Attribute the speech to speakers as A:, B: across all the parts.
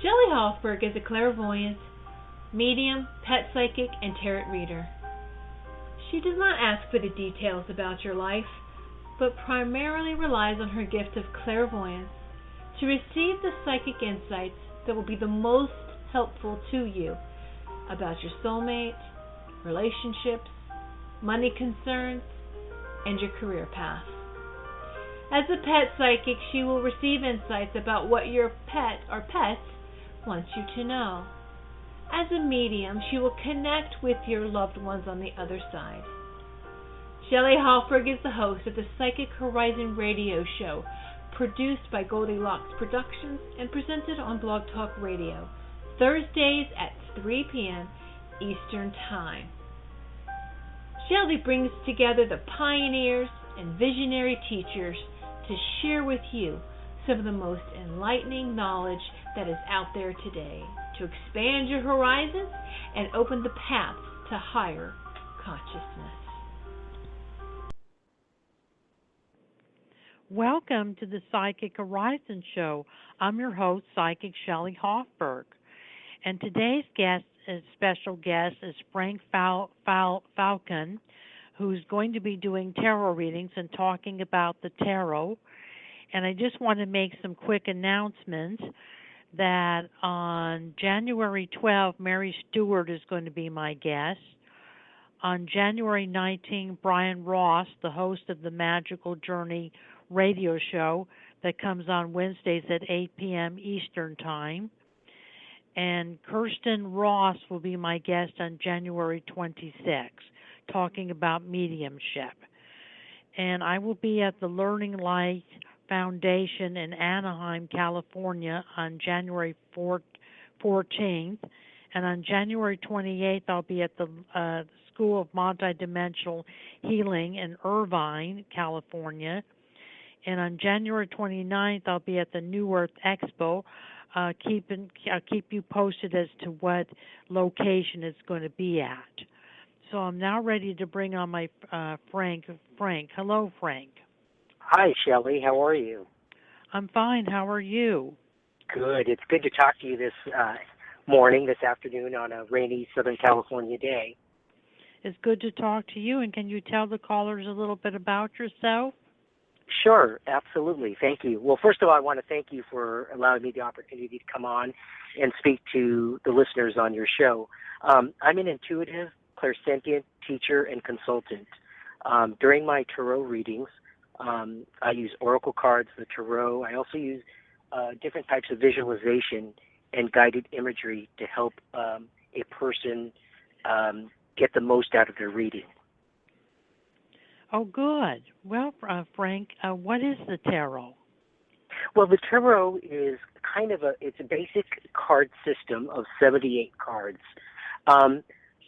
A: Shelley Hofberg is a clairvoyant, medium, pet psychic, and tarot reader. She does not ask for the details about your life, but primarily relies on her gift of clairvoyance to receive the psychic insights that will be the most helpful to you about your soulmate, relationships, money concerns, and your career path. As a pet psychic, she will receive insights about what your pet or pets wants you to know. As a medium, she will connect with your loved ones on the other side. Shelley Hofberg is the host of the Psychic Horizon radio show, produced by Goldilocks Productions and presented on Blog Talk Radio, Thursdays at 3 p.m. Eastern Time. Shelley brings together the pioneers and visionary teachers to share with you some of the most enlightening knowledge that is out there today to expand your horizons and open the paths to higher consciousness.
B: Welcome to the Psychic Horizon Show. I'm your host, Psychic Shelley Hofberg. And today's special guest is Frank Falcon, who's going to be doing tarot readings and talking about the tarot. And I just want to make some quick announcements that on January 12th, Mary Stewart is going to be my guest. On January 19th, Brian Ross, the host of the Magical Journey radio show that comes on Wednesdays at 8 p.m. Eastern Time. And Kirsten Ross will be my guest on January 26th, talking about mediumship. And I will be at the Learning Light Foundation in Anaheim, California on January 14th. And on January 28th, I'll be at the School of Multidimensional Healing in Irvine, California. And on January 29th, I'll be at the New Earth Expo. I'll keep you posted as to what location it's going to be at. So I'm now ready to bring on my Frank. Hello, Frank.
C: Hi, Shelley. How are you?
B: I'm fine. How are you?
C: Good. It's good to talk to you this this afternoon on a rainy Southern California day.
B: It's good to talk to you. And can you tell the callers a little bit about yourself?
C: Sure, absolutely. Thank you. Well, first of all, I want to thank you for allowing me the opportunity to come on and speak to the listeners on your show. I'm an intuitive, clairsentient teacher and consultant. During my tarot readings, I use oracle cards, the tarot. I also use different types of visualization and guided imagery to help a person get the most out of their reading.
B: Oh, good. Well, Frank, what is the tarot?
C: Well, the tarot is it's a basic card system of 78 cards.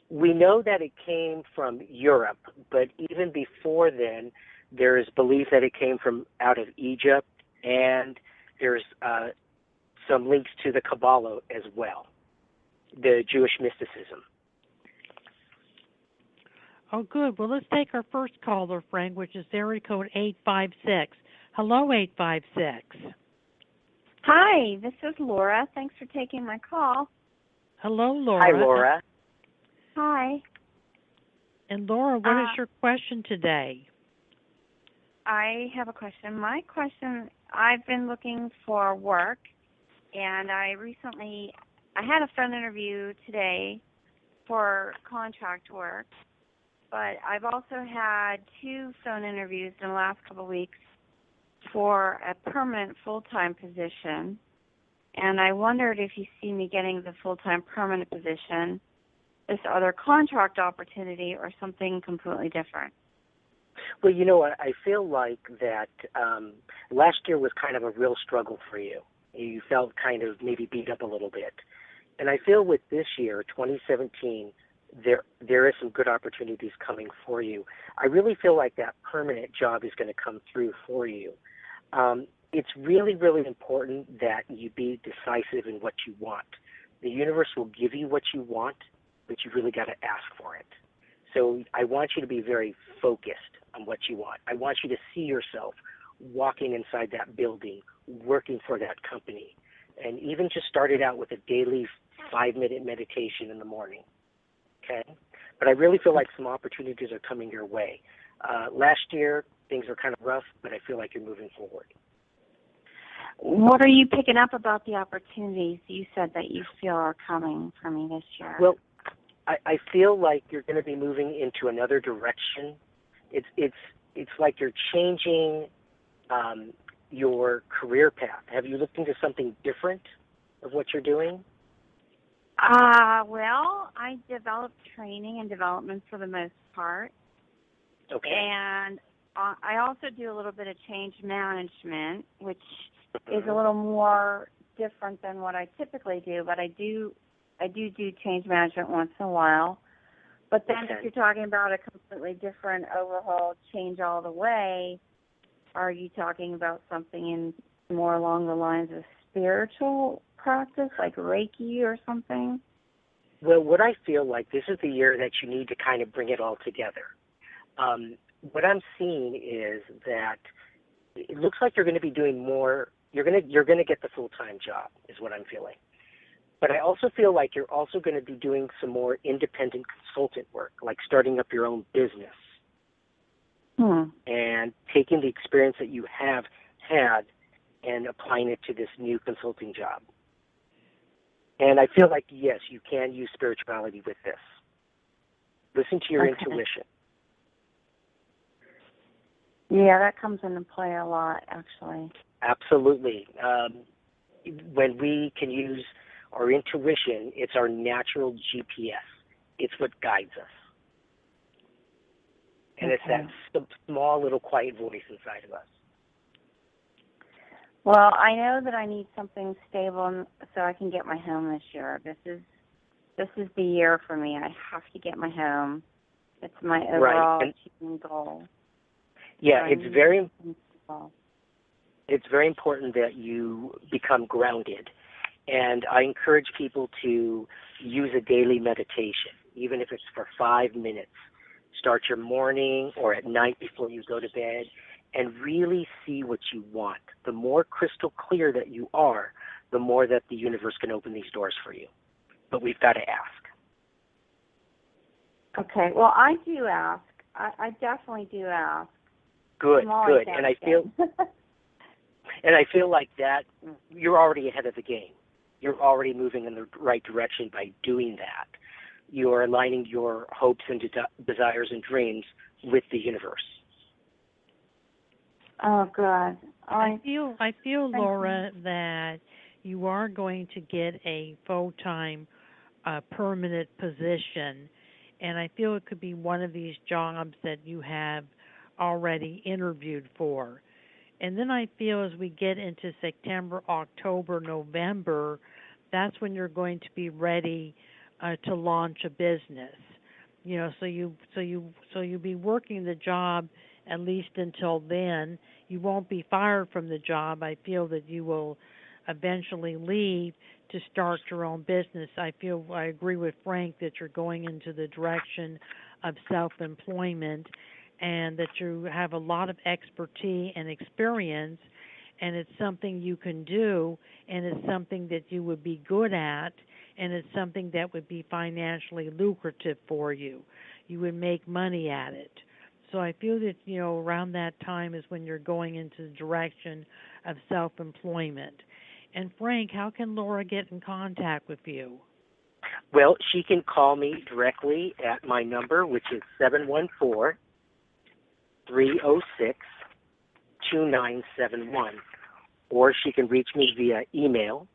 C: We know that it came from Europe, but even before then, there is belief that it came from out of Egypt, and there's some links to the Kabbalah as well, the Jewish mysticism.
B: Oh, good. Well, let's take our first caller, Frank, which is area code 856. Hello, 856.
D: Hi, this is Laura. Thanks for taking my call.
B: Hello, Laura.
C: Hi, Laura.
D: Hi.
B: And Laura, what is your question today?
D: I have a question. My question, I've been looking for work, and I had a phone interview today for contract work. But I've also had 2 phone interviews in the last couple of weeks for a permanent full-time position. And I wondered if you see me getting the full-time permanent position, this other contract opportunity, or something completely different.
C: Well, you know what? I feel like that last year was kind of a real struggle for you. You felt kind of maybe beat up a little bit. And I feel with this year, 2017, there is some good opportunities coming for you. I really feel like that permanent job is going to come through for you. It's really, really important that you be decisive in what you want. The universe will give you what you want, but you really got to ask for it. So I want you to be very focused on what you want. I want you to see yourself walking inside that building, working for that company. and even just start it out with a daily 5-minute meditation in the morning, okay? But I really feel like some opportunities are coming your way. Last year, things were kind of rough, but I feel like you're moving forward.
D: What are you picking up about the opportunities you said that you feel are coming for me this year?
C: Well, I feel like you're going to be moving into another direction. It's like you're changing your career path. Have you looked into something different of what you're doing?
D: Well, I develop training and development for the most part.
C: Okay.
D: And I also do a little bit of change management, which is a little more different than what I typically do, but I do change management once in a while. But then if you're talking about a completely different overhaul, change all the way, are you talking about something more along the lines of spiritual practice, like Reiki or something?
C: Well, what I feel like, this is the year that you need to kind of bring it all together. What I'm seeing is that it looks like you're going to be doing more. You're going to get the full-time job, is what I'm feeling. But I also feel like you're also going to be doing some more independent consultant work, like starting up your own business and taking the experience that you have had and applying it to this new consulting job. And I feel like, yes, you can use spirituality with this. Listen to your intuition.
D: Yeah, that comes into play a lot, actually.
C: Absolutely. When we can use our intuition, it's our natural GPS. It's what guides us. And it's that small little quiet voice inside of us.
D: Well, I know that I need something stable so I can get my home this year. This is the year for me. I have to get my home. It's my overall achieving goal.
C: Yeah, it's very important that you become grounded. And I encourage people to use a daily meditation, even if it's for 5 minutes. Start your morning or at night before you go to bed and really see what you want. The more crystal clear that you are, the more that the universe can open these doors for you. But we've got to ask.
D: Okay, well, I do ask. I definitely do ask.
C: Good. And I feel like that you're already ahead of the game. You're already moving in the right direction by doing that. You're aligning your hopes and desires and dreams with the universe.
D: Oh, good.
B: I feel, Laura, that you are going to get a full-time, permanent position, and I feel it could be one of these jobs that you have already interviewed for. And then I feel as we get into September, October, November, that's when you're going to be ready to launch a business. You know, so you'll be working the job at least until then. You won't be fired from the job. I feel that you will eventually leave to start your own business. I agree with Frank that you're going into the direction of self-employment and that you have a lot of expertise and experience, and it's something you can do, and it's something that you would be good at, and it's something that would be financially lucrative for you. You would make money at it. So I feel that, around that time is when you're going into the direction of self-employment. And Frank, how can Laura get in contact with you?
C: Well, she can call me directly at my number, which is 714-306-2971. Or she can reach me via email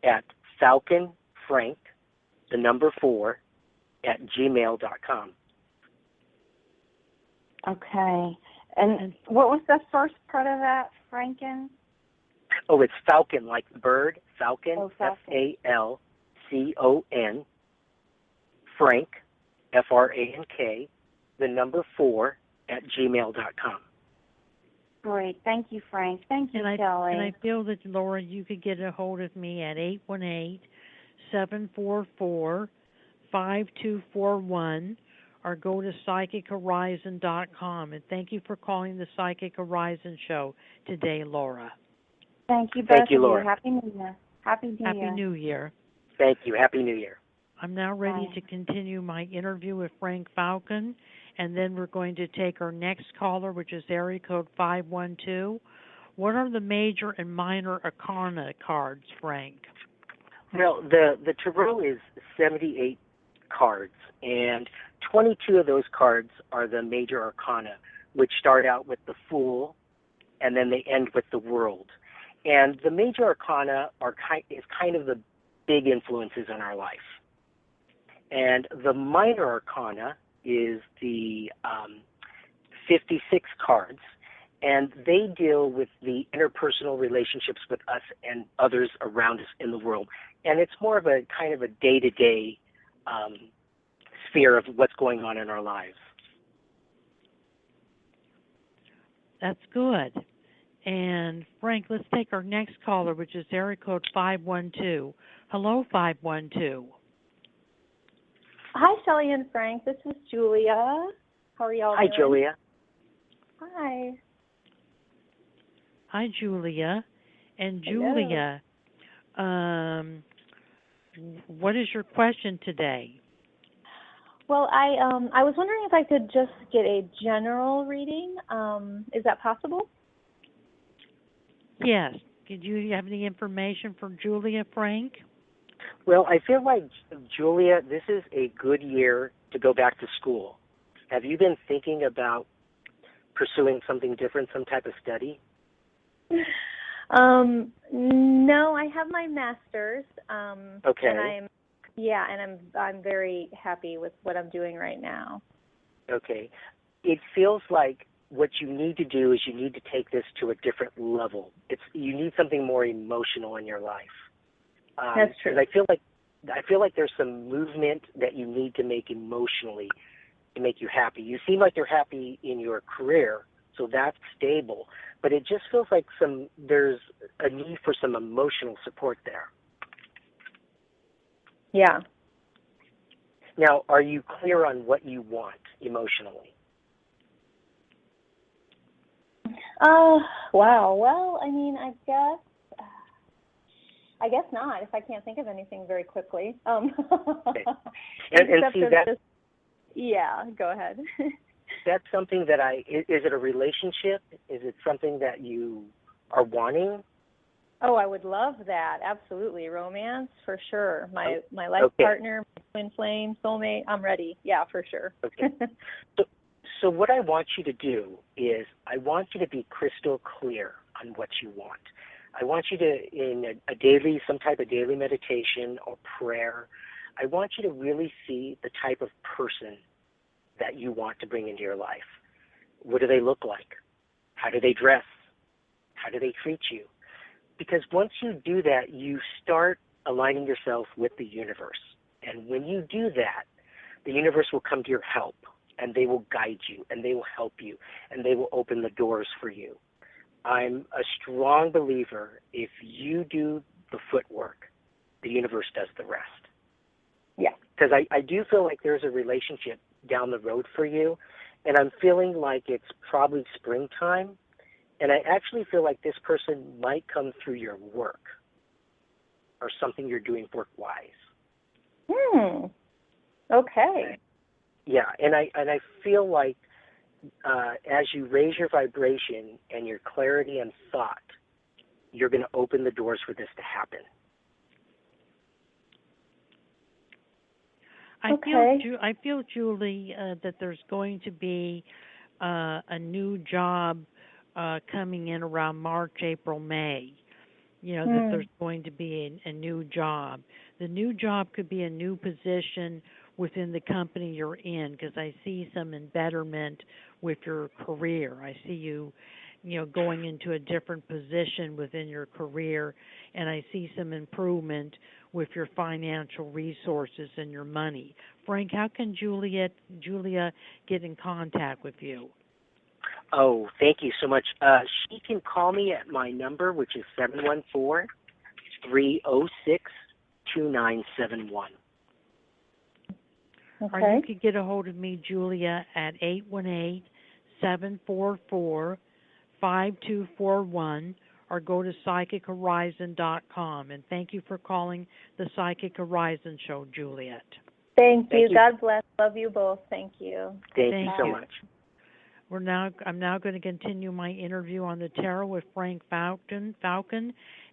C: at falconfrank, 4, @gmail.com.
D: Okay. And what was the first part of that, Franken?
C: Oh, it's Falcon, like the bird. Falcon,
D: Falcon.
C: Falcon, Frank, Frank, 4 @gmail.com.
D: Great. Thank you, Frank. Thank you, Shelley.
B: And I feel that, Laura, you could get a hold of me at 818-744-5241 or go to psychichorizon.com. And thank you for calling the Psychic Horizon Show today, Laura.
D: Thank you both.
C: Thank you, Laura.
D: Happy New Year. Happy New
B: Happy
D: Year.
B: New Year.
C: Thank you. Happy New Year.
B: I'm now ready
D: Bye.
B: to continue my interview with Frank Falcon, and then we're going to take our next caller, which is area code 512. What are the major and minor arcana cards, Frank?
C: Well, the tarot is 78 cards, and 22 of those cards are the major arcana, which start out with the Fool, and then they end with the World. And the major arcana is kind of the big influences in our life. And the minor arcana is the 56 cards, and they deal with the interpersonal relationships with us and others around us in the world. And it's more of a kind of a day-to-day sphere of what's going on in our lives.
B: That's good. And Frank, let's take our next caller, which is area code 512. Hello, 512.
E: Hi, Shelley and Frank. This is Julia. How are y'all
C: Hi,
E: doing?
C: Julia.
E: Hi.
B: Hi, Julia. And
E: Hello.
B: Julia, what is your question today?
E: Well, I was wondering if I could just get a general reading. Is that possible?
B: Yes. Did you have any information for Julia, Frank?
C: Well, I feel like, Julia, this is a good year to go back to school. Have you been thinking about pursuing something different, some type of study?
E: No, I have my master's.
C: Okay.
E: And I'm very happy with what I'm doing right now.
C: Okay. It feels like what you need to do is you need to take this to a different level. You need something more emotional in your life.
E: That's true.
C: 'Cause I feel like there's some movement that you need to make emotionally to make you happy. You seem like you're happy in your career, so that's stable. But it just feels like there's a need for some emotional support there.
E: Yeah.
C: Now, are you clear on what you want emotionally?
E: Wow. Well, I mean, I guess not, if I can't think of anything very quickly.
C: Okay. And see that.
E: Yeah, go ahead.
C: That's something that is it a relationship? Is it something that you are wanting?
E: Oh, I would love that. Absolutely. Romance, for sure. My life partner, my twin flame, soulmate, I'm ready. Yeah, for sure.
C: Okay. So what I want you to do is I want you to be crystal clear on what you want. I want you to, in some type of daily meditation or prayer, I want you to really see the type of person that you want to bring into your life. What do they look like? How do they dress? How do they treat you? Because once you do that, you start aligning yourself with the universe. And when you do that, the universe will come to your help, and they will guide you, and they will help you, and they will open the doors for you. I'm a strong believer if you do the footwork, the universe does the rest.
E: Yeah.
C: Because I do feel like there's a relationship down the road for you, and I'm feeling like it's probably springtime, and I actually feel like this person might come through your work or something you're doing work-wise.
E: Okay.
C: Yeah, and I feel like as you raise your vibration and your clarity and thought, you're going to open the doors for this to happen.
B: I feel, Julie, that there's going to be a new job coming in around March, April, May. That there's going to be a new job. The new job could be a new position within the company you're in, because I see some embetterment with your career. I see you, going into a different position within your career, and I see some improvement with your financial resources and your money. Frank, how can Julia get in contact with you?
C: Oh, thank you so much. She can call me at my number, which is 714-306-2971.
B: Or you could get a hold of me, Julia, at 818-744-5241, or go to psychichorizon.com. And thank you for calling the Psychic Horizon Show, Juliet.
E: Thank you. God bless. Love you both. Thank you.
C: Thank you so much.
B: I'm now going to continue my interview on the tarot with Frank Falcon,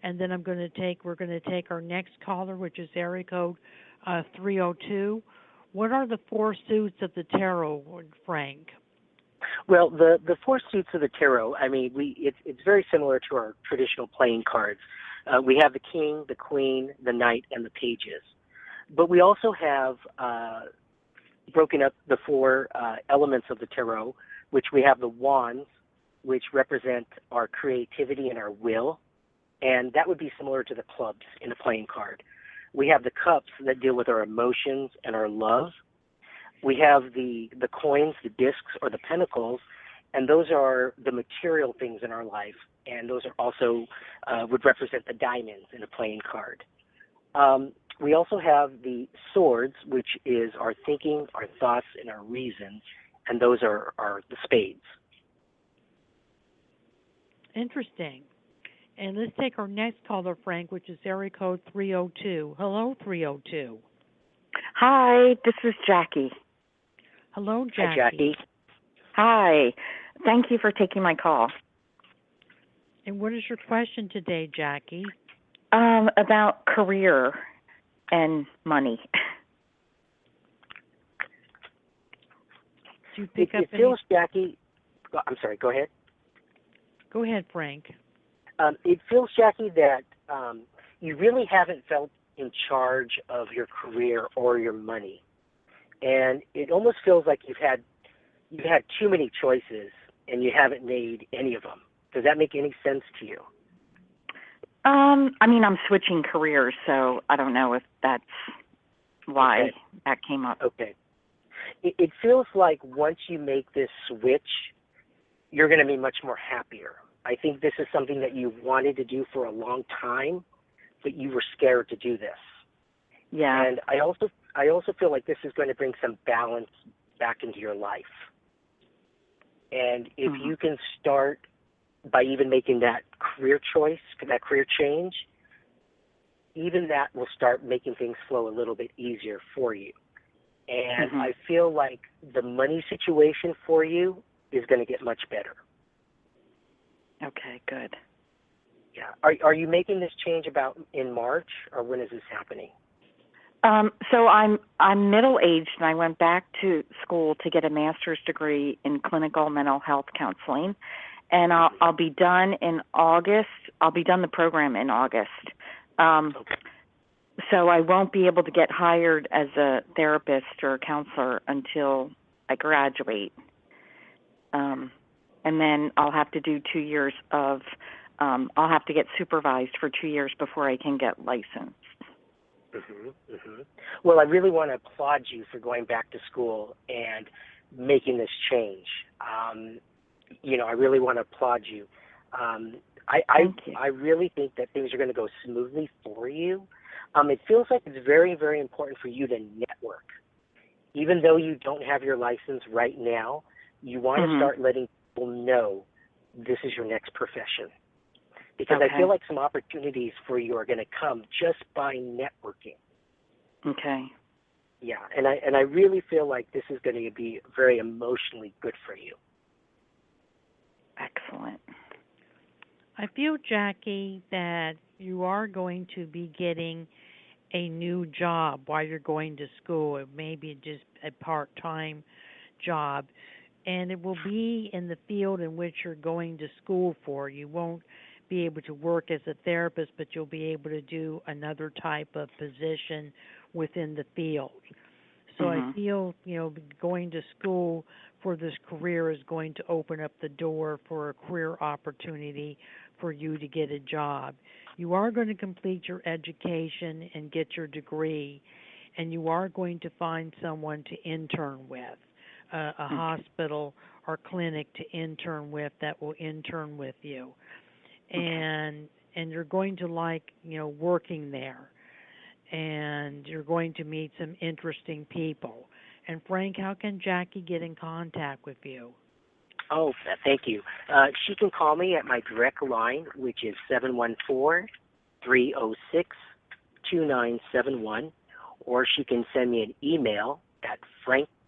B: and then we're going to take our next caller, which is area code 302. What are the four suits of the tarot, Frank?
C: Well, the four suits of the tarot, I mean, it's very similar to our traditional playing cards. We have the king, the queen, the knight, and the pages. But we also have broken up the four elements of the tarot, which we have the wands, which represent our creativity and our will, and that would be similar to the clubs in a playing card. We have the cups that deal with our emotions and our love. We have the coins, the discs, or the pentacles, and those are the material things in our life, and those are also would represent the diamonds in a playing card. We also have the swords, which is our thinking, our thoughts, and our reasons, and those are the spades.
B: Interesting. And let's take our next caller, Frank, which is area code 302. Hello, 302.
F: Hi, this is Jackie.
B: Hello, Jackie.
C: Hi, Jackie.
F: Hi. Thank you for taking my call.
B: And what is your question today, Jackie?
F: About career and money.
B: Do you pick up
C: it feels, Jackie, I'm sorry, go ahead.
B: Go ahead, Frank.
C: It feels, Jackie, that you really haven't felt in charge of your career or your money. And it almost feels like you've had too many choices and you haven't made any of them. Does that make any sense to you?
F: I mean, I'm switching careers, so I don't know if that's why that came up.
C: Okay. It feels like once you make this switch, you're going to be much more happier. I think this is something that you've wanted to do for a long time, but you were scared to do this.
F: Yeah.
C: And I also feel like this is going to bring some balance back into your life. And if you can start by even making that career choice, that career change, even that will start making things flow a little bit easier for you. And I feel like the money situation for you is going to get much better.
F: Okay, good.
C: Yeah. Are you making this change about in March, or when is this happening?
F: So I'm middle-aged, and I went back to school to get a master's degree in clinical mental health counseling, and I'll be done in August. I'll be done the program in August. So I won't be able to get hired as a therapist or a counselor until I graduate. And then I'll have to do 2 years of, I'll have to get supervised for 2 years before I can get licensed.
C: Well, I really want to applaud you for going back to school and making this change. I really want to applaud you.
F: Thank you.
C: I really think that things are going to go smoothly for you. It feels like it's very, very important for you to network. Even though you don't have your license right now, you want to start letting people know this is your next profession. Because I feel like some opportunities for you are going to come just by networking.
F: Okay.
C: Yeah, and I really feel like this is going to be very emotionally good for you.
F: Excellent.
B: I feel, Jackie, that you are going to be getting a new job while you're going to school. It may be just a part-time job, and it will be in the field in which you're going to school for. You won't be able to work as a therapist, but you'll be able to do another type of position within the field. So I feel, going to school for this career is going to open up the door for a career opportunity for you to get a job. You are going to complete your education and get your degree, and you are going to find someone to intern with, a hospital or clinic to intern with that will intern with you. And you're going to like, working there. And you're going to meet some interesting people. And Frank, how can Jackie get in contact with you?
C: Oh, thank you. She can call me at my direct line, which is 714-306-2971, or she can send me an email at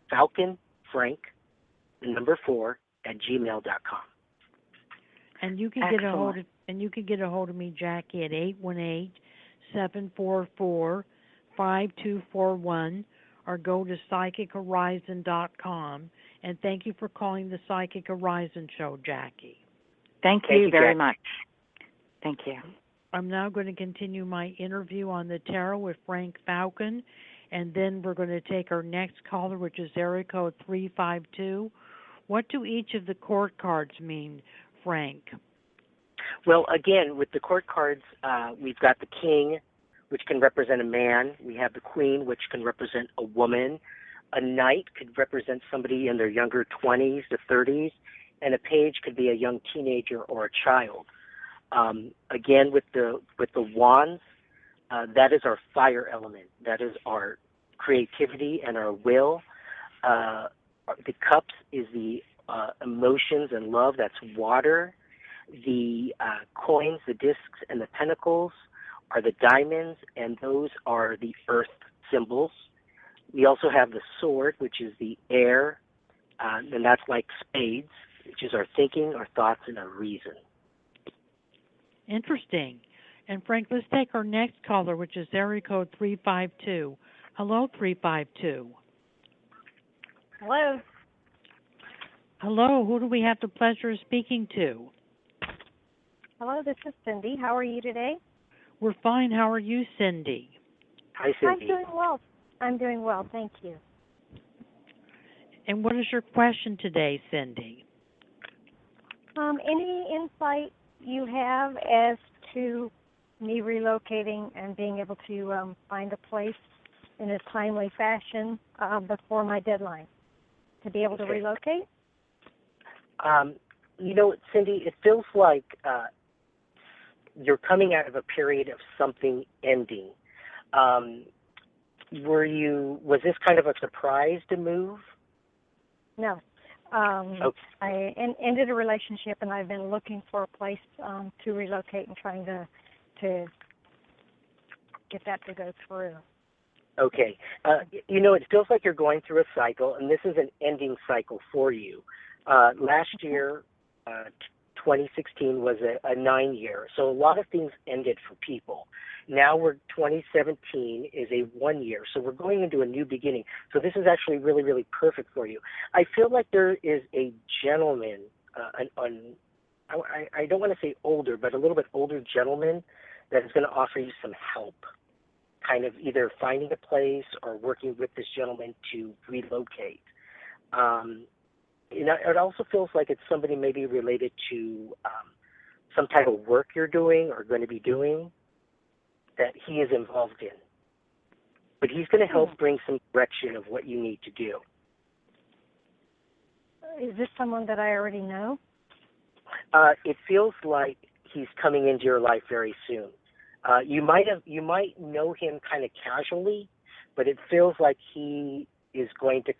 C: Falcon, the number 4, at gmail.com.
B: And you can get a hold of me, Jackie, at 818-744-5241, or go to psychichorizon.com. And thank you for calling the Psychic Horizon Show, Jackie.
F: Thank you very much. Thank you.
B: I'm now going to continue my interview on the tarot with Frank Falcon, and then we're going to take our next caller, which is area code 352. What do each of the court cards mean, Frank?
C: Well, again, with the court cards, we've got the King, which can represent a man. We have the Queen, which can represent a woman. A Knight could represent somebody in their younger 20s to 30s, and a Page could be a young teenager or a child. Again, with the Wands, that is our fire element. That is our creativity and our will. The Cups is the emotions and love. That's water. The coins, the discs, and the pentacles are the diamonds, and those are the earth symbols. We also have the Sword, which is the air, and that's like spades, which is our thinking, our thoughts, and our reason.
B: Interesting. And Frank, let's take our next caller, which is area code 352. Hello, 352.
G: Hello.
B: Hello, who do we have the pleasure of speaking to?
G: Hello, this is Cindy. How are you today?
B: We're fine. How are you, Cindy?
C: Hi, Cindy.
G: I'm doing well. I'm doing well, thank you.
B: And what is your question today, Cindy?
G: Any insight you have as to me relocating and being able to find a place in a timely fashion before my deadline to be able to relocate?
C: Cindy, it feels like you're coming out of a period of something ending. Was this kind of a surprise to move?
G: No.
C: Okay.
G: I ended a relationship, and I've been looking for a place to relocate and trying to get that to go through.
C: Okay. It feels like you're going through a cycle, and this is an ending cycle for you. Last year, 2016 was a 9-year, so a lot of things ended for people. Now 2017 is a 1 year, so we're going into a new beginning. So this is actually really, really perfect for you. I feel like there is a gentleman, I don't want to say older, but a little bit older gentleman that is going to offer you some help, kind of either finding a place or working with this gentleman to relocate. It also feels like it's somebody maybe related to some type of work you're doing or going to be doing that he is involved in. But he's going to help bring some direction of what you need to do.
G: Is this someone that I already know?
C: It feels like he's coming into your life very soon. You might know him kind of casually, but it feels like he is going to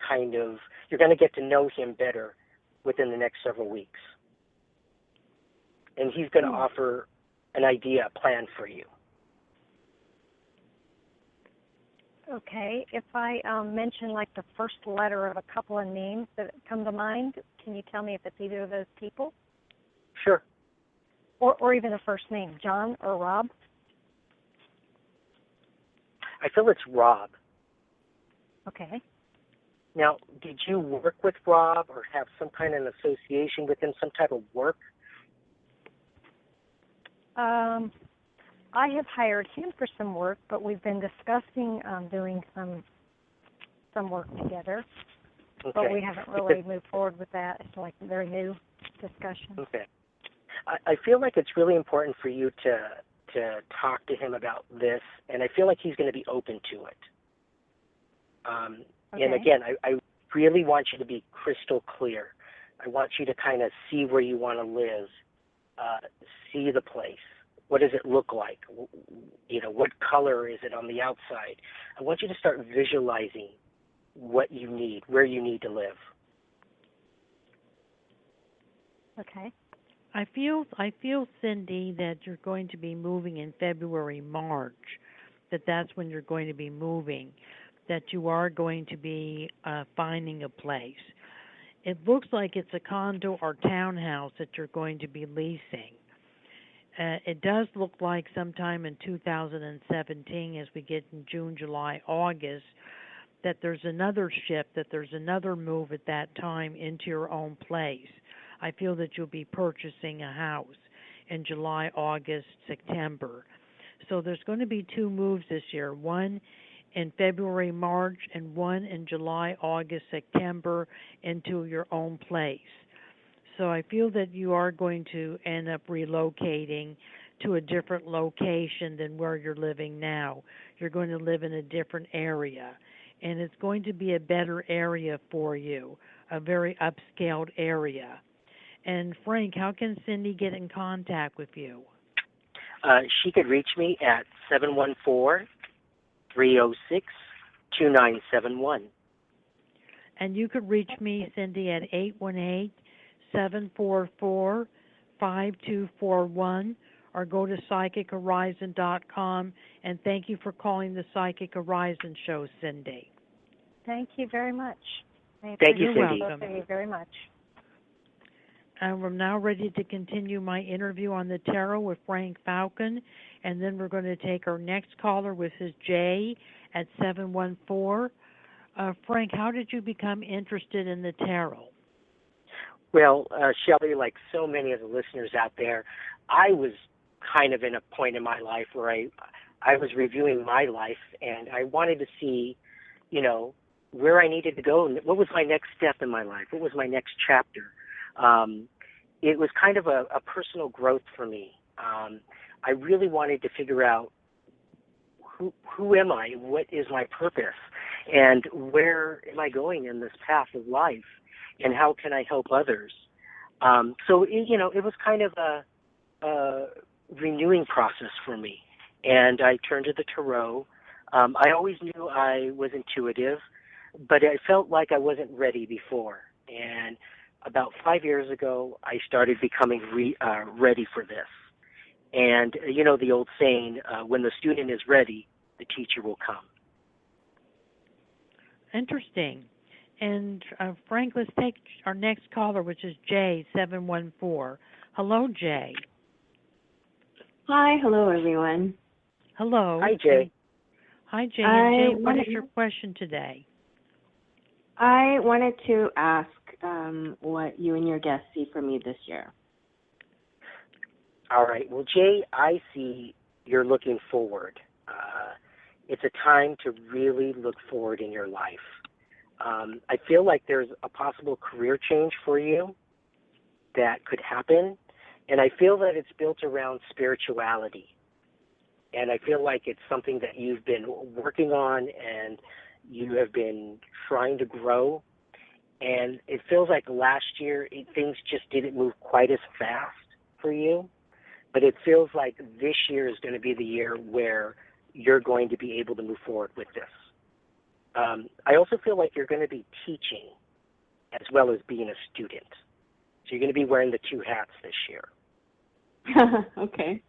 C: you're going to get to know him better within the next several weeks. And he's going to offer an idea, a plan for you.
G: Okay. If I mention like the first letter of a couple of names that come to mind, can you tell me if it's either of those people?
C: Sure.
G: Or even a first name, John or Rob?
C: I feel it's Rob.
G: Okay.
C: Now, did you work with Rob or have some kind of association with him, some type of work?
G: I have hired him for some work, but we've been discussing doing some work together.
C: Okay.
G: But we haven't really moved forward with that. It's like a very new discussion.
C: Okay. I feel like it's really important for you to talk to him about this, and I feel like he's going to be open to it.
G: Okay.
C: And again, I really want you to be crystal clear. I want you to kind of see where you want to live, see the place. What does it look like? What color is it on the outside? I want you to start visualizing what you need, where you need to live.
G: Okay.
B: I feel, Cindy, that you're going to be moving in February, March. That's when you're going to be moving. That you are going to be finding a place. It looks like it's a condo or townhouse that you're going to be leasing. It does look like sometime in 2017, as we get in June, July, August, that there's another shift, that there's another move at that time into your own place. I feel that you'll be purchasing a house in July, August, September. So there's going to be two moves this year, one in February, March, and one in July, August, September into your own place. So I feel that you are going to end up relocating to a different location than where you're living now. You're going to live in a different area, and it's going to be a better area for you, a very upscaled area. And Frank, how can Cindy get in contact with you?
C: She could reach me at 714-306-2971.
B: And you could reach me, Cindy, at 818-744-5241, or go to psychichorizon.com. And thank you for calling the Psychic Horizon Show, Cindy.
G: Thank you very much.
C: Thank you, Cindy.
G: Thank you very much.
B: I'm now ready to continue my interview on the tarot with Frank Falcon, and then we're going to take our next caller, which is Jay at 714. Frank, how did you become interested in the tarot?
C: Well, Shelley, like so many of the listeners out there, I was kind of in a point in my life where I was reviewing my life, and I wanted to see, where I needed to go and what was my next step in my life, what was my next chapter. It was kind of a personal growth for me. I really wanted to figure out who am I, what is my purpose, and where am I going in this path of life, and how can I help others. So it was kind of a renewing process for me, and I turned to the tarot. I always knew I was intuitive, but I felt like I wasn't ready before, and about 5 years ago, I started becoming ready for this. And, the old saying, when the student is ready, the teacher will come.
B: Interesting. And, Frank, let's take our next caller, which is Jay, 714. Hello, Jay.
H: Hi. Hello, everyone.
B: Hello.
C: Hi, Jay.
B: Hi, Jay. And Jay, what is your question today?
H: I wanted to ask what you and your guests see for me this year.
C: All right. Well, Jay, I see you're looking forward. It's a time to really look forward in your life. I feel like there's a possible career change for you that could happen, and I feel that it's built around spirituality. And I feel like it's something that you've been working on and you have been trying to grow. And it feels like last year things just didn't move quite as fast for you. But it feels like this year is going to be the year where you're going to be able to move forward with this. I also feel like you're going to be teaching as well as being a student. So you're going to be wearing the two hats this year.
H: Okay.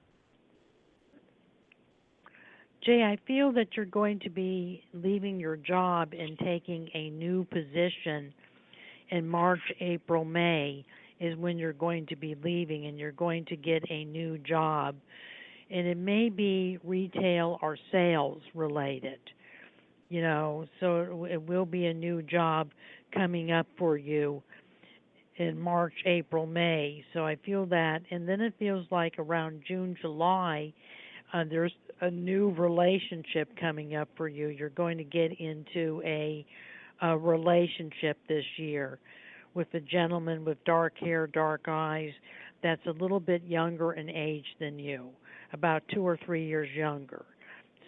B: Jay, I feel that you're going to be leaving your job and taking a new position in March, April, May is when you're going to be leaving, and you're going to get a new job. And it may be retail or sales related, so it will be a new job coming up for you in March, April, May. So I feel that. And then it feels like around June, July, there's a new relationship coming up for you. You're going to get into a relationship this year with a gentleman with dark hair, dark eyes, that's a little bit younger in age than you, about 2 or 3 years younger.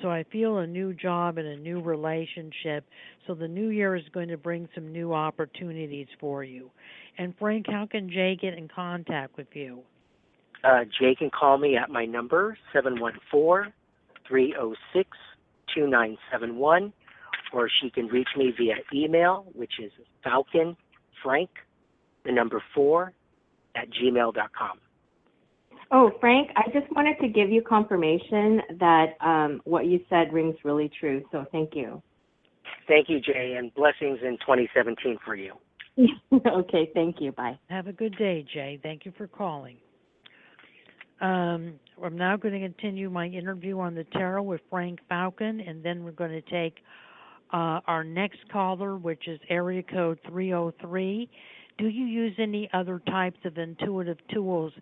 B: So I feel a new job and a new relationship. So the new year is going to bring some new opportunities for you. And Frank, how can Jay get in contact with you?
C: Jay can call me at my number, 714-306-2971, or she can reach me via email, which is Falcon Frank, the number 4, gmail.com.
H: Oh, Frank, I just wanted to give you confirmation that what you said rings really true, so thank you.
C: Thank you, Jay, and blessings in 2017 for you.
H: Okay, thank you. Bye.
B: Have a good day, Jay. Thank you for calling. I'm now going to continue my interview on the tarot with Frank Falcon, and then we're going to take our next caller, which is area code 303. Do you use any other types of intuitive tools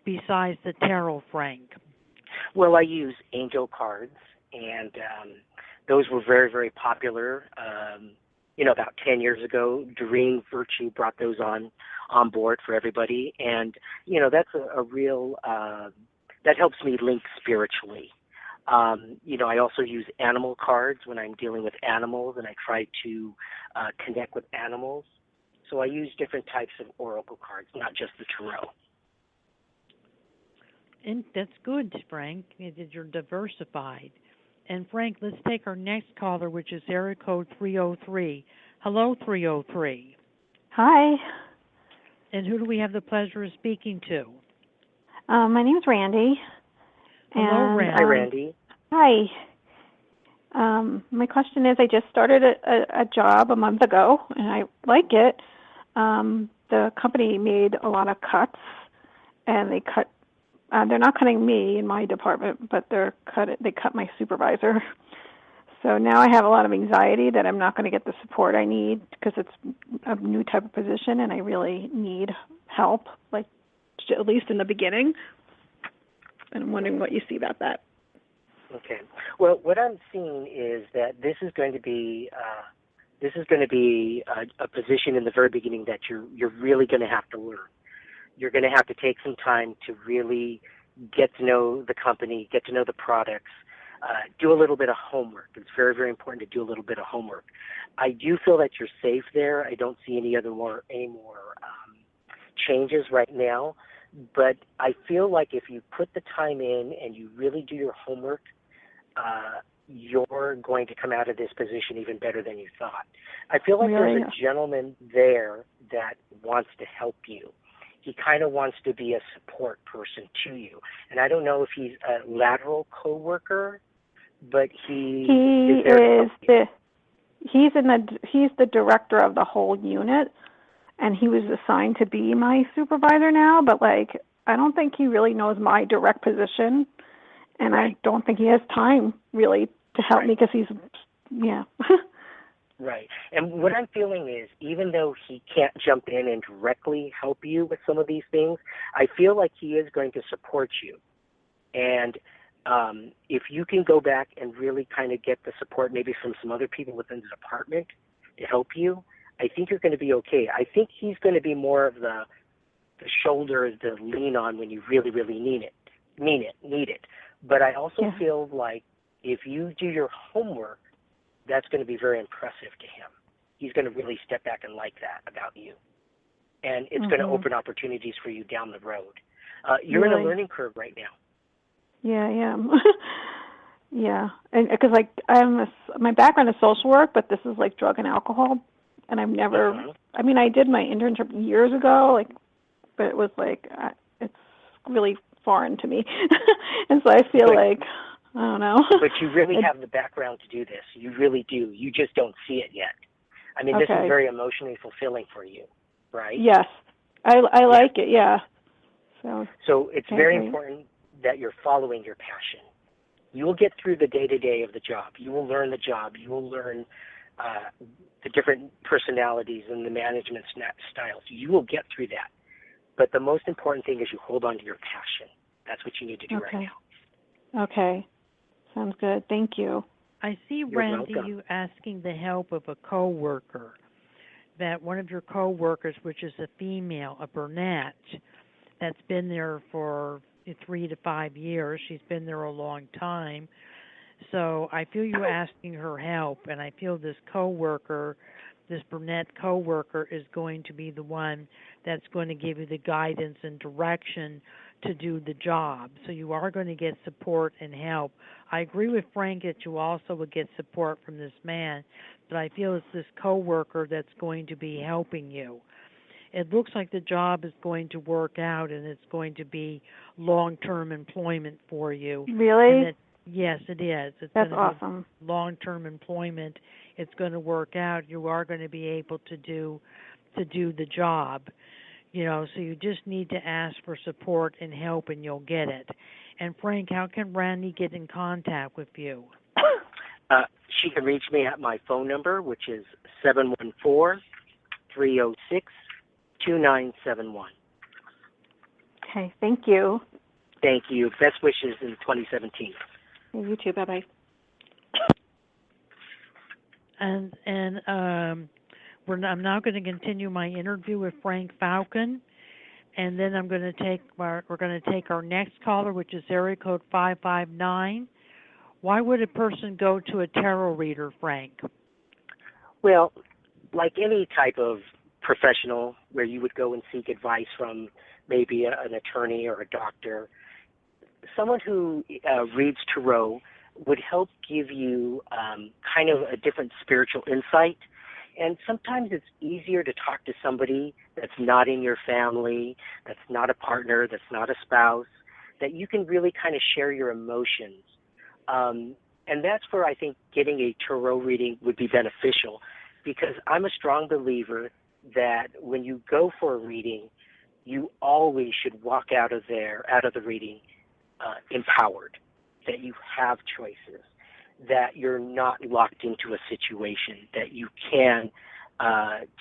B: besides the tarot, Frank?
C: Well, I use angel cards, and those were very, very popular. About 10 years ago, Doreen Virtue brought those on board for everybody, and that's a real that helps me link spiritually. I also use animal cards when I'm dealing with animals, and I try to connect with animals. So I use different types of oracle cards, not just the tarot.
B: And that's good, Frank, that you're diversified. And Frank, let's take our next caller, which is area code 303. Hello, 303.
I: Hi.
B: And who do we have the pleasure of speaking to?
I: My name's Randy.
B: Hello, Randy.
C: Hi, Randy.
I: Hi. My question is, I just started a job a month ago, and I like it. The company made a lot of cuts, and they cut. They're not cutting me in my department, but they cut my supervisor. So now I have a lot of anxiety that I'm not going to get the support I need because it's a new type of position, and I really need help, like at least in the beginning. And I'm wondering what you see about that.
C: Okay. Well, what I'm seeing is that this is going to be a position in the very beginning that you're really going to have to learn. You're going to have to take some time to really get to know the company, get to know the products, do a little bit of homework. It's very, very important to do a little bit of homework. I do feel that you're safe there. I don't see any more changes right now, but I feel like if you put the time in and you really do your homework, you're going to come out of this position even better than you thought. I feel like there's a gentleman there that wants to help you. He kind of wants to be a support person to you. And I don't know if he's a lateral coworker, but he's
I: the director of the whole unit, and he was assigned to be my supervisor now, but I don't think he really knows my direct position, and I don't think he has time really to help me because
C: Right. And what I'm feeling is, even though he can't jump in and directly help you with some of these things, I feel like he is going to support you. And if you can go back and really kind of get the support maybe from some other people within the department to help you, I think you're going to be okay. I think he's going to be more of the shoulder to lean on when you really, really need it. But I also feel like if you do your homework, that's going to be very impressive to him. He's going to really step back and like that about you. And it's going to open opportunities for you down the road. You're in a learning curve right now.
I: Yeah, I am. Yeah. And because my background is social work, but this is like drug and alcohol. And I've never, I did my internship years ago, but it was it's really foreign to me. And so I feel I don't know.
C: But you really have the background to do this. You really do. You just don't see it yet. This is very emotionally fulfilling for you, right?
I: Yes. I like it, yeah.
C: So it's very important that you're following your passion. You will get through the day-to-day of the job. You will learn the job. You will learn the different personalities and the management styles. You will get through that. But the most important thing is you hold on to your passion. That's what you need to do right now.
I: Okay. Sounds good. Thank you.
B: I see, Randy, you asking the help of a coworker. That one of your coworkers, which is a female, a brunette, that's been there for 3 to 5 years. She's been there a long time. So I feel you asking her help, and I feel this brunette coworker, is going to be the one that's going to give you the guidance and direction to do the job. So you are going to get support and help. I agree with Frank that you also would get support from this man, but I feel it's this coworker that's going to be helping you. it looks like the job is going to work out and it's going to be long-term employment for you.
I: Really?
B: And yes, it is. It's
I: That's
B: going to
I: awesome.
B: be long-term employment. It's going to work out. You are going to be able to do the job. So you just need to ask for support and help, and you'll get it. And Frank, how can Randy get in contact with you?
C: She can reach me at my phone number, which is 714-306-2971.
I: Okay, thank you.
C: Thank you. Best wishes in 2017.
I: You too. Bye-bye.
B: And I'm now going to continue my interview with Frank Falcon, and then we're going to take our next caller, which is area code 559. Why would a person go to a tarot reader, Frank?
C: Well, like any type of professional where you would go and seek advice from maybe an attorney or a doctor, someone who reads tarot would help give you kind of a different spiritual insight. And sometimes it's easier to talk to somebody that's not in your family, that's not a partner, that's not a spouse, that you can really kind of share your emotions. And that's where I think getting a tarot reading would be beneficial, because I'm a strong believer that when you go for a reading, you always should walk out of the reading empowered, that you have choices, that you're not locked into a situation, that you can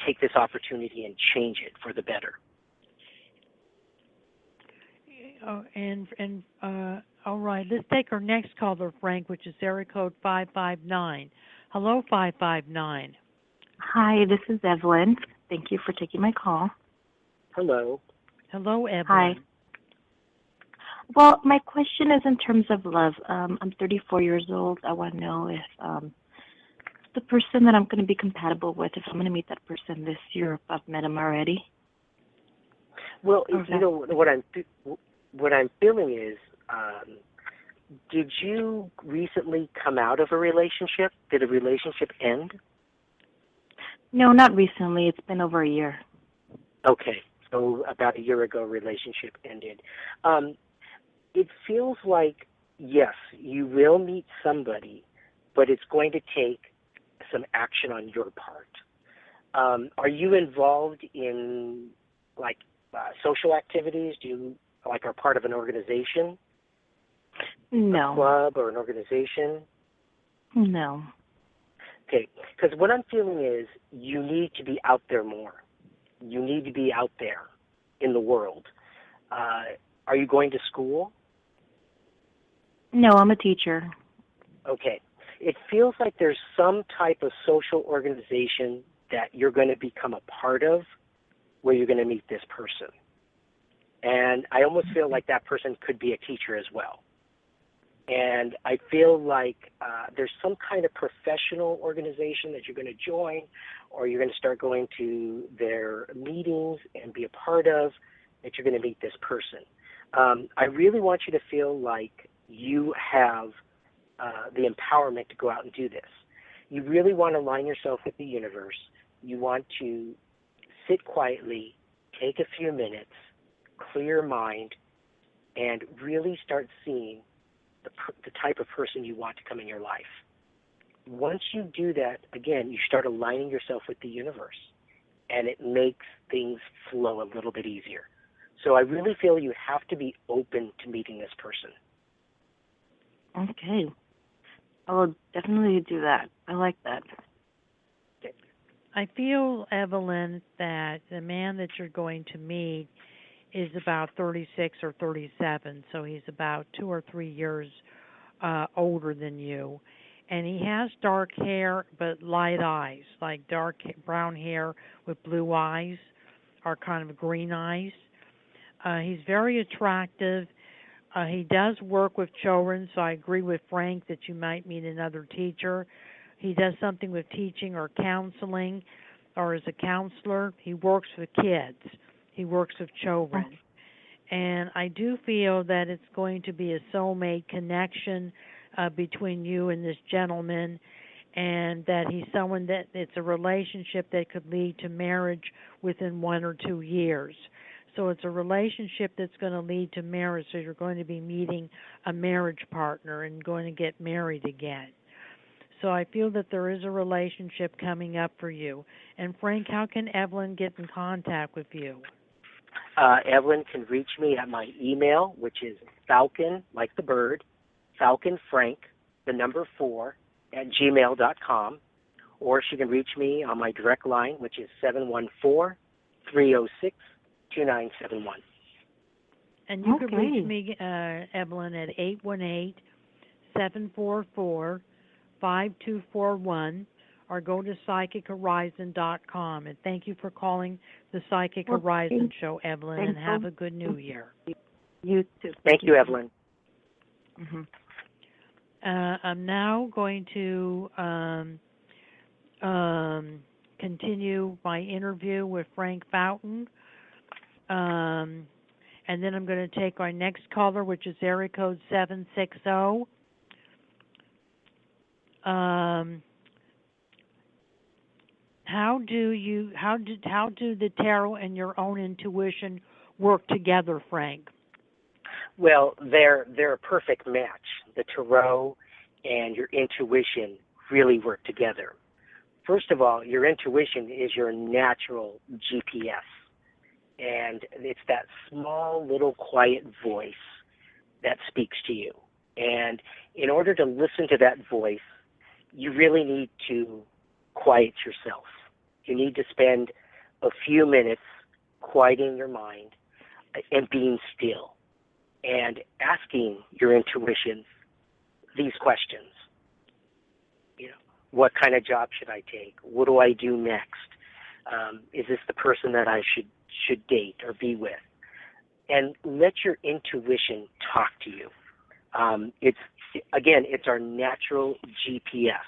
C: take this opportunity and change it for the better.
B: All right, let's take our next caller, Frank, which is area code 559. Hello, 559.
J: Hi, this is Evelyn. Thank you for taking my call.
C: Hello.
B: Hello, Evelyn.
J: Hi. Well, my question is in terms of love. I'm 34 years old. I want to know if the person that I'm going to be compatible with, if I'm going to meet that person this year, if I've met him already.
C: Well, what I'm feeling is, did you recently come out of a relationship? Did a relationship end?
J: No, not recently. It's been over a year.
C: Okay, so about a year ago, relationship ended. It feels like, yes, you will meet somebody, but it's going to take some action on your part. Are you involved in, social activities? Do you, are part of an organization?
J: No.
C: A club or an organization?
J: No.
C: Okay, because what I'm feeling is you need to be out there more. You need to be out there in the world. Are you going to school?
J: No, I'm a teacher.
C: Okay. It feels like there's some type of social organization that you're going to become a part of where you're going to meet this person. And I almost feel like that person could be a teacher as well. And I feel like there's some kind of professional organization that you're going to join, or you're going to start going to their meetings and be a part of, that you're going to meet this person. I really want you to feel like you have the empowerment to go out and do this. You really want to align yourself with the universe. You want to sit quietly, take a few minutes, clear your mind, and really start seeing the type of person you want to come in your life. Once you do that, again, you start aligning yourself with the universe, and it makes things flow a little bit easier. So I really feel you have to be open to meeting this person.
J: Okay. I will definitely do that. I like that.
C: Okay.
B: I feel, Evelyn, that the man that you're going to meet is about 36 or 37, so he's about 2 or 3 years older than you. And he has dark hair but light eyes, like dark brown hair with blue eyes or kind of green eyes. He's very attractive. He does work with children, so I agree with Frank that you might meet another teacher. He does something with teaching or counseling, or as a counselor. He works with kids. He works with children. And I do feel that it's going to be a soulmate connection between you and this gentleman. and that he's someone that it's a relationship that could lead to marriage within 1 or 2 years. So it's a relationship that's going to lead to marriage, so you're going to be meeting a marriage partner and going to get married again. So I feel that there is a relationship coming up for you. And Frank, how can Evelyn get in contact with you?
C: Evelyn can reach me at my email, which is Falcon, like the bird, FalconFrank, the number 4, at gmail.com. Or she can reach me on my direct line, which is 714-306-2971.
B: And you can reach me, Evelyn, at 818-744-5241, or go to PsychicHorizon.com. And thank you for calling the Psychic Horizon Show, Evelyn, and have a good New Year.
H: You too.
C: Thank you, Evelyn.
H: Mm-hmm.
B: I'm now going to continue my interview with Frank Fountain. And then I'm going to take our next caller, which is area code 760. How do the tarot and your own intuition work together, Frank?
C: Well, they're a perfect match. The tarot and your intuition really work together. First of all, your intuition is your natural GPS. And it's that small, little, quiet voice that speaks to you. And in order to listen to that voice, you really need to quiet yourself. You need to spend a few minutes quieting your mind and being still and asking your intuition these questions. You know, what kind of job should I take? What do I do next? Is this the person that I should date or be with? And let your intuition talk to you. It's our natural GPS.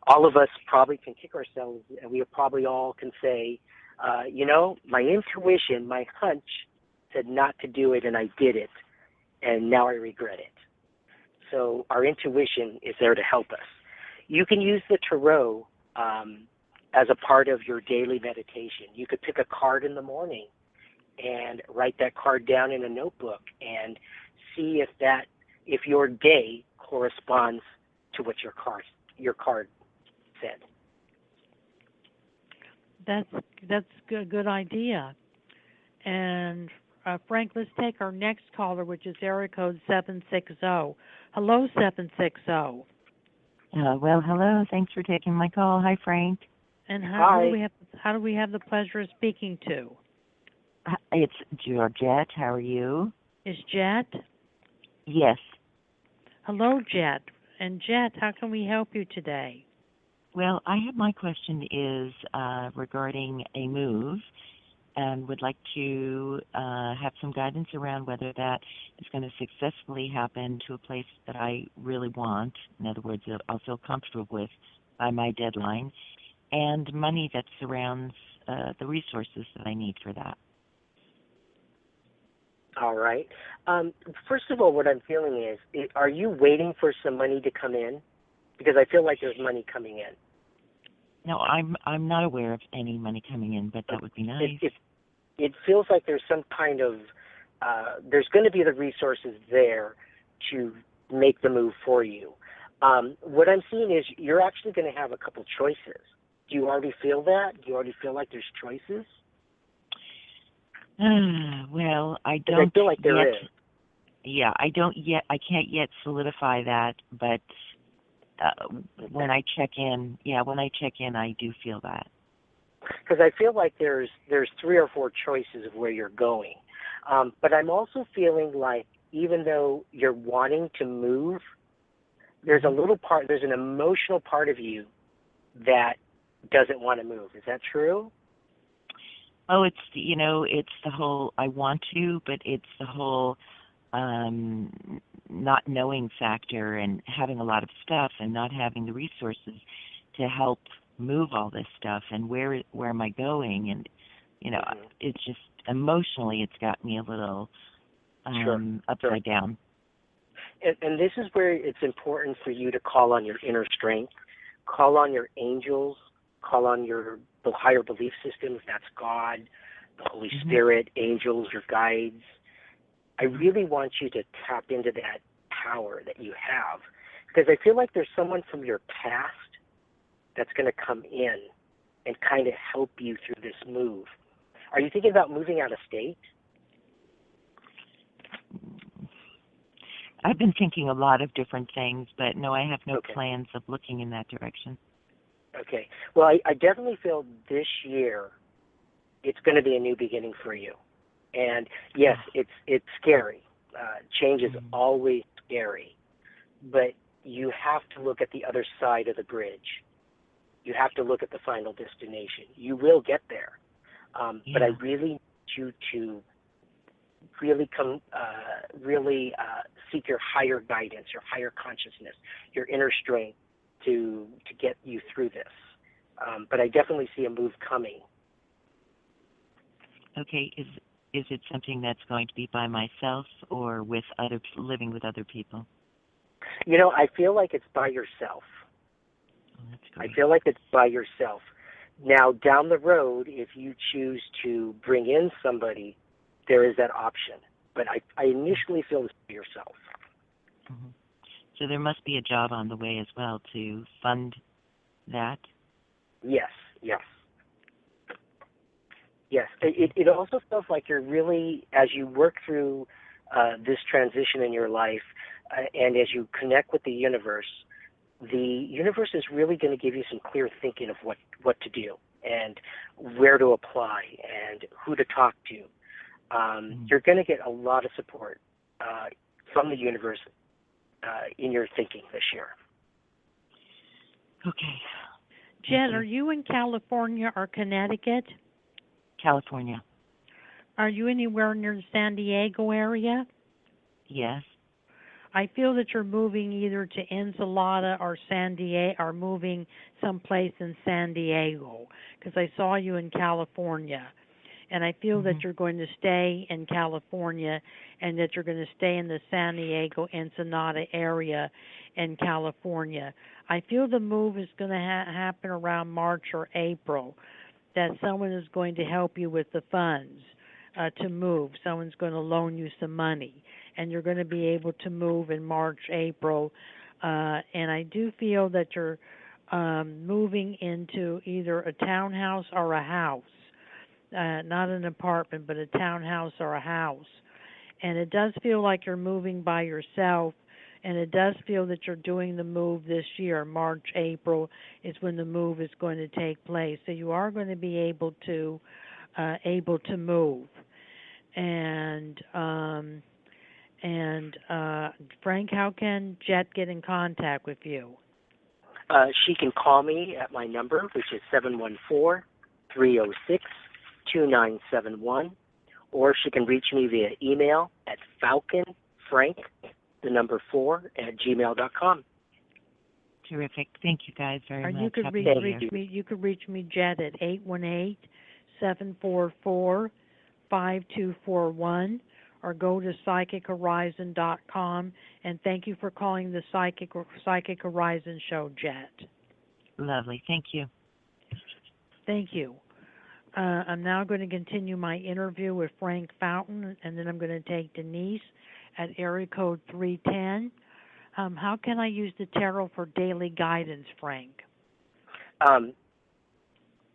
C: All of us probably can kick ourselves, and we probably all can say, my intuition, my hunch said not to do it, and I did it, and now I regret it. So our intuition is there to help us. You can use the tarot as a part of your daily meditation. You could pick a card in the morning and write that card down in a notebook and see if your day corresponds to what your card said.
B: That's a good idea. And Frank, let's take our next caller, which is area code 760. Hello, 760.
K: Well, hello. Thanks for taking my call. Hi, Frank.
B: And how do we have the pleasure of speaking to?
K: It's Georgette. How are you?
B: Is Jet?
K: Yes.
B: Hello, Jet. And Jet, how can we help you today?
K: Well, my question is regarding a move, and would like to have some guidance around whether that is going to successfully happen to a place that I really want. In other words, I'll feel comfortable with by my deadline, and money that surrounds the resources that I need for that.
C: All right. First of all, what I'm feeling is, are you waiting for some money to come in? Because I feel like there's money coming in.
K: No, I'm not aware of any money coming in, but that would be nice.
C: It feels like there's some kind of, there's going to be the resources there to make the move for you. What I'm seeing is you're actually going to have a couple choices. Do you already feel that? Do you already feel like there's choices?
K: Well, I don't.
C: I feel like there is.
K: Yeah, I can't yet solidify that, but when I check in, I do feel that.
C: Because I feel like there's 3 or 4 choices of where you're going. But I'm also feeling like even though you're wanting to move, there's an emotional part of you that doesn't want to move. Is that true?
K: Oh, it's the whole I want to, but it's the whole not knowing factor and having a lot of stuff and not having the resources to help move all this stuff, and where am I going? And it's just emotionally it's got me a little upside down.
C: And this is where it's important for you to call on your inner strength, call on your angels, call on the higher belief systems. That's God, the Holy Spirit, angels, your guides. I really want you to tap into that power that you have, because I feel like there's someone from your past that's going to come in and kind of help you through this move. Are you thinking about moving out of state?
K: I've been thinking a lot of different things, but no, I have no plans of looking in that direction. Okay.
C: Well, I definitely feel this year it's going to be a new beginning for you. And yes, it's scary. Change is always scary. But you have to look at the other side of the bridge. You have to look at the final destination. You will get there. But I really need you to really seek your higher guidance, your higher consciousness, your inner strength to get you through this. But I definitely see a move coming.
K: Okay, is it something that's going to be by myself or with living with other people?
C: You know, I feel like it's by yourself.
K: Oh, that's great.
C: I feel like it's by yourself. Now, down the road, if you choose to bring in somebody, there is that option. But I initially feel it's for yourself.
K: Mm-hmm. So there must be a job on the way as well to fund that?
C: Yes. Yes. It also feels like you're really, as you work through this transition in your life and as you connect with the universe is really going to give you some clear thinking of what to do and where to apply and who to talk to. You're going to get a lot of support from the universe in your thinking this year.
K: Okay.
B: Jen, are you in California or Connecticut?
K: California.
B: Are you anywhere near the San Diego area?
K: Yes.
B: I feel that you're moving either to Ensenada or San Diego, or moving someplace in San Diego, because I saw you in California. And I feel that you're going to stay in California and that you're going to stay in the San Diego, Ensenada area in California. I feel the move is going to happen around March or April, that someone is going to help you with the funds to move. Someone's going to loan you some money, and you're going to be able to move in March, April. And I do feel that you're moving into either a townhouse or a house. Not an apartment, but a townhouse or a house. And it does feel like you're moving by yourself, and it does feel that you're doing the move this year. March, April is when the move is going to take place. So you are going to be able to move. And Frank, how can Jet get in contact with you?
C: She can call me at my number, which is 714-306-2971, or she can reach me via email at falconfrank4@gmail.com.
K: Terrific. Thank you guys very much.
B: You could reach me, Jet, at 818-744-5241, or go to psychichorizon.com. And thank you for calling the Psychic Horizon Show, Jet.
K: Lovely. Thank you.
B: Thank you. I'm now going to continue my interview with Frank Fountain, and then I'm going to take Denise at area code 310. How can I use the tarot for daily guidance, Frank?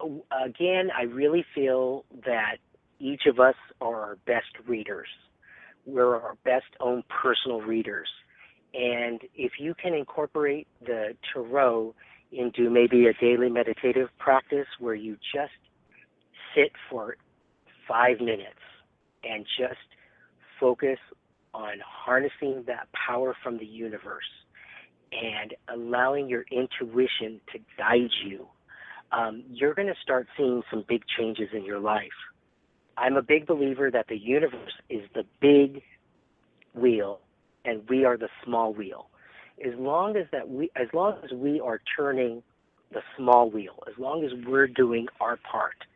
C: Again, I really feel that each of us are our best readers. We're our best own personal readers. And if you can incorporate the tarot into maybe a daily meditative practice where you just sit for 5 minutes and just focus on harnessing that power from the universe and allowing your intuition to guide you, you're going to start seeing some big changes in your life. I'm a big believer that the universe is the big wheel and we are the small wheel. As long as we are turning the small wheel, as long as we're doing our part,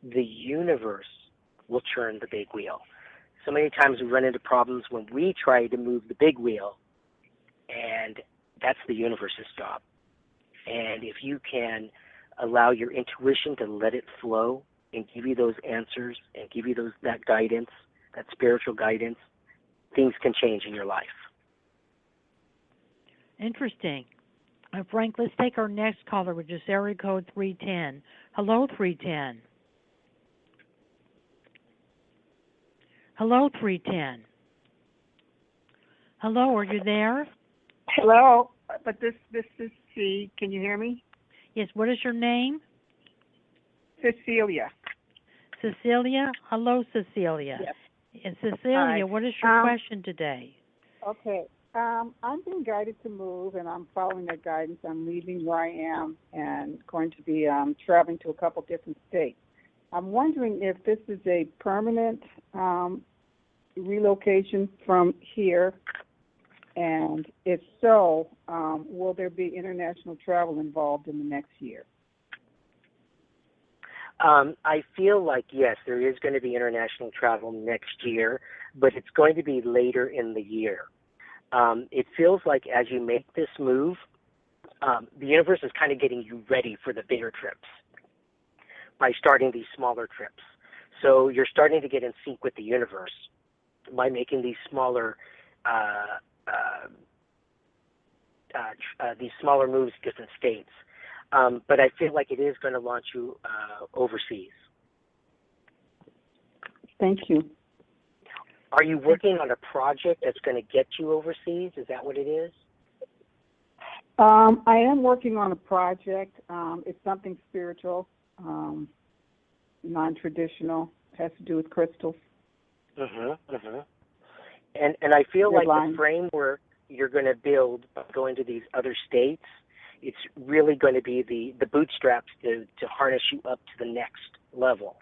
C: the universe will turn the big wheel. So many times we run into problems when we try to move the big wheel, and that's the universe's job. And if you can allow your intuition to let it flow and give you those answers and give you that guidance, that spiritual guidance, things can change in your life.
B: Interesting. Frank, let's take our next caller, which is area code 310. Hello, 310. Hello, 310. Hello, are you there?
L: Hello, but this is C. Can you hear me?
B: Yes, what is your name?
L: Cecilia.
B: Cecilia? Hello, Cecilia.
L: Yes.
B: And Cecilia,
L: Hi.
B: what is your question today?
L: Okay. I'm being guided to move, and I'm following that guidance. I'm leaving where I am and going to be traveling to a couple different states. I'm wondering if this is a permanent relocation from here, and if so, will there be international travel involved in the next year?
C: I feel like, yes, there is going to be international travel next year, but it's going to be later in the year. It feels like as you make this move, the universe is kind of getting you ready for the bigger trips by starting these smaller trips. So you're starting to get in sync with the universe by making these smaller moves to different states. But I feel like it is going to launch you overseas.
L: Thank you.
C: Are you working on a project that's going to get you overseas? Is that what it is?
L: I am working on a project. It's something spiritual, non-traditional, has to do with crystals.
C: And I feel like the framework you're going to build by going to these other states, it's really going to be the bootstraps to harness you up to the next level,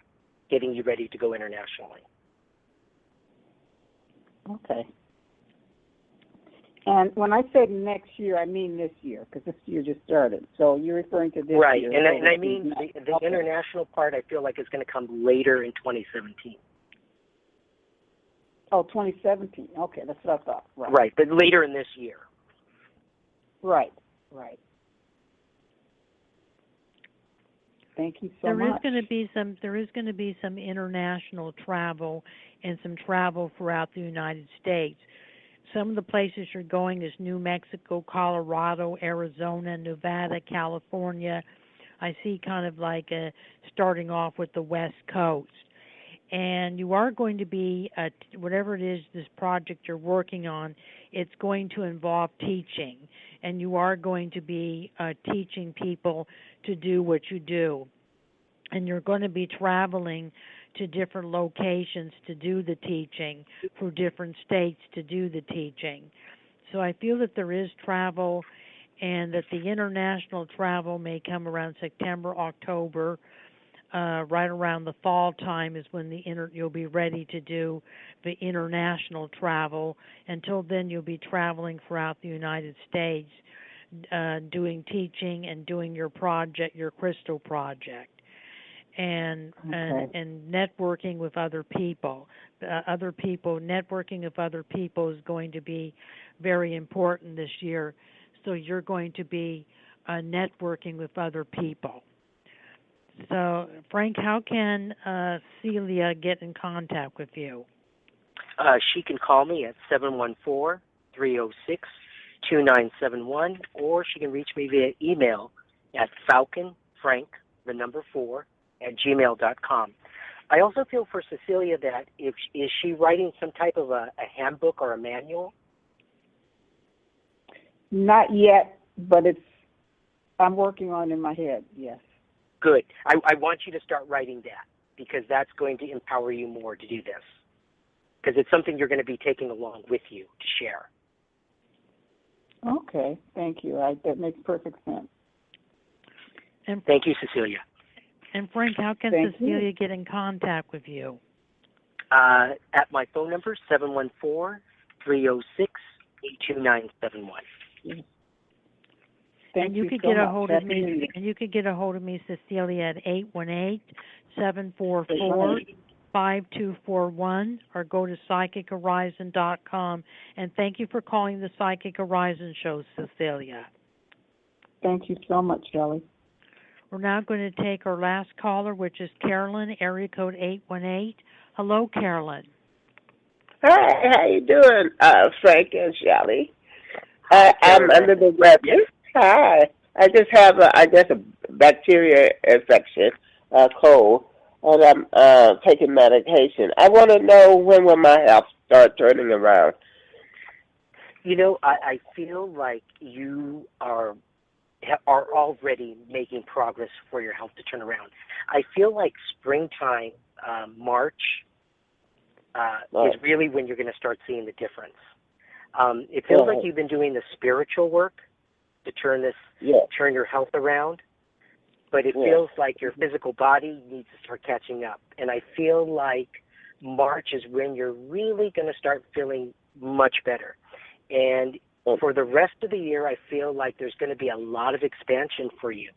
C: getting you ready to go internationally.
L: Okay. And when I say next year, I mean this year, because this year just started. So you're referring to this year.
C: Right, and I mean the international part I feel like is going to come later in 2017.
L: Oh, 2017. Okay, that's what I thought.
C: Right, but later in this year.
L: Right. Thank you so much.
B: There is going to be some international travel and some travel throughout the United States. Some of the places you're going is New Mexico, Colorado, Arizona, Nevada, California. I see kind of like starting off with the West Coast. And you are going to be, whatever it is, this project you're working on, it's going to involve teaching. And you are going to be teaching people to do what you do. And you're going to be traveling to different locations to do the teaching, through different states to do the teaching. So I feel that there is travel, and that the international travel may come around September, October, right around the fall time is when you'll be ready to do the international travel. Until then, you'll be traveling throughout the United States, doing teaching and doing your project, your crystal project, and networking with other people. Networking with other people is going to be very important this year. So you're going to be networking with other people. So, Frank, how can Celia get in contact with you?
C: She can call me at 714-306-2971, or she can reach me via email at falconfrank4@gmail.com. I also feel for Cecilia that is she writing some type of a handbook or a manual?
L: Not yet, but I'm working on it in my head, yes.
C: Good. I want you to start writing that, because that's going to empower you more to do this, because it's something you're going to be taking along with you to share.
L: Okay, thank you. That makes perfect sense.
B: And
C: thank you, Cecilia.
B: And Frank, how can Cecilia get in contact with you?
C: At my phone number, 714-306-2971.
B: And you could get a hold of me. And you could get a hold of me, Cecilia, at 818-744-5241, or go to psychichorizon.com. And thank you for calling the Psychic Horizon Show, Cecilia.
L: Thank you so much, Shelley.
B: We're now going to take our last caller, which is Carolyn, area code 818. Hello, Carolyn.
M: Hi, how you doing, Frank and Shelley?
C: Hi,
M: I'm under the weather. Hi. I just have, a bacteria infection, cold, and I'm taking medication. I want to know, when will my health start turning around?
C: You know, I feel like you are already making progress for your health to turn around. I feel like springtime, March, is really when you're going to start seeing the difference. It feels like you've been doing the spiritual work to turn your health around, but it feels like your physical body needs to start catching up. And I feel like March is when you're really going to start feeling much better. And for the rest of the year, I feel like there's going to be a lot of expansion for you,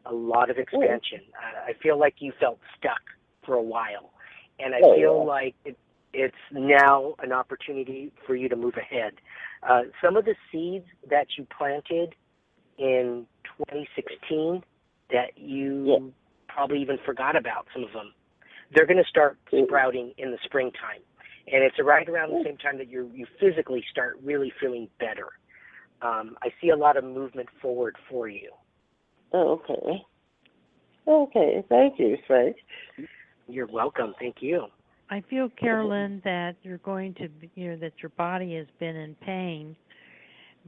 C: a lot of expansion. I feel like you felt stuck for a while, and I feel like it's now an opportunity for you to move ahead. Some of the seeds that you planted in 2016 that you probably even forgot about, some of them, they're going to start sprouting in the springtime. And it's right around the same time that you physically start really feeling better. I see a lot of movement forward for you.
M: Oh, okay. Okay, thank you, Frank.
C: You're welcome. Thank you.
B: I feel, Carolyn, that you're going to, that your body has been in pain,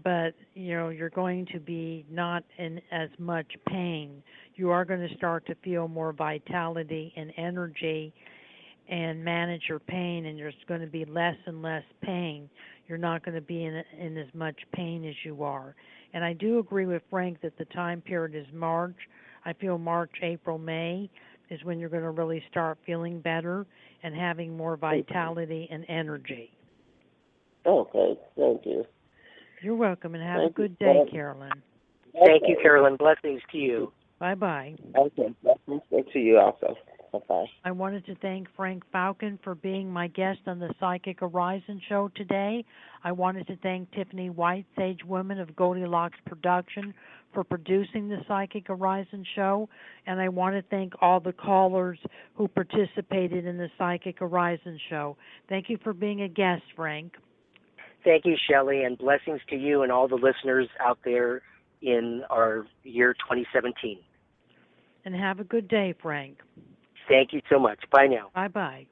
B: but, you're going to be not in as much pain. You are going to start to feel more vitality and energy and manage your pain, and there's going to be less and less pain. You're not going to be in as much pain as you are. And I do agree with Frank that the time period is March. I feel March, April, May is when you're going to really start feeling better and having more vitality and energy.
M: Okay, thank you.
B: You're welcome, and have a good day, Carolyn.
C: Thank you, Carolyn. Blessings to you.
B: Bye-bye.
M: Okay, blessings to you also. Bye-bye.
B: I wanted to thank Frank Falcon for being my guest on the Psychic Horizon show today. I wanted to thank Tiffany White, Sage Woman of Goldilocks Production, for producing the Psychic Horizon show. And I want to thank all the callers who participated in the Psychic Horizon show. Thank you for being a guest, Frank.
C: Thank you, Shelley, and blessings to you and all the listeners out there in our year 2017.
B: And have a good day, Frank.
C: Thank you so much. Bye now.
B: Bye-bye.